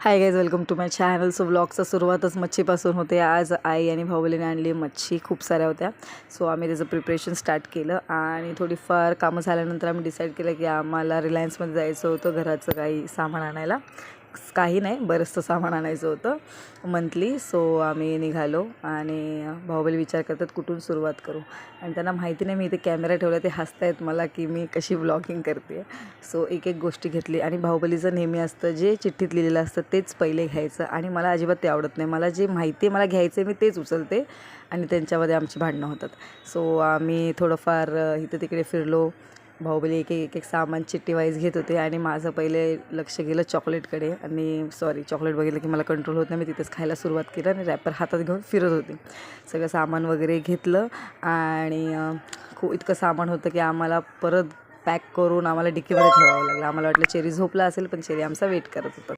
High guys, welcome to my channel. So व्लॉगचा सुरुवातच मच्छीपासून होते. आज आई आणि भाऊबलीने आणली मच्छी, खूप साऱ्या होत्या. सो आम्ही त्याचं प्रिपरेशन स्टार्ट केलं आणि थोडीफार कामं झाल्यानंतर आम्ही डिसाईड केलं की आम्हाला रिलायन्समध्ये जायचं होतं घराचं काही सामान आणायला. काही नाही, बरंचसं सामान आणायचं होतं मंथली. सो आम्ही निघालो आणि भाऊबली विचार करतात कुठून सुरुवात करू, आणि त्यांना माहिती नाही मी इथे कॅमेरा ठेवला. ते हसतायत मला की मी कशी व्लॉगिंग करते. सो एक एक गोष्टी घेतली आणि भाऊबलीचं नेहमी असतं जे चिठ्ठीत लिहिलेलं असतं तेच पहिले घ्यायचं, आणि मला अजिबात ते आवडत नाही. मला जे माहिती आहे मला घ्यायचं आहे मी तेच उचलते, आणि त्यांच्यामध्ये आमची भांडणं होतात. सो आम्ही थोडंफार इथे तिकडे फिरलो. भाऊबली एक सामान चिठ्ठी वाईज घेत होते आणि माझं पहिले लक्ष गेलं चॉकलेटकडे. आणि चॉकलेट बघितलं की मला कंट्रोल होत नाही, मी तिथेच खायला सुरुवात केलं आणि रॅपर हातात घेऊन फिरत होते. सगळं सामान वगैरे घेतलं आणि खूप इतकं सामान होतं की आम्हाला परत पॅक करून आम्हाला डिक्कीमध्ये ठेवावं लागलं. आम्हाला वाटलं चेरी झोपला असेल, पण चेरी आमचा वेट करत होता.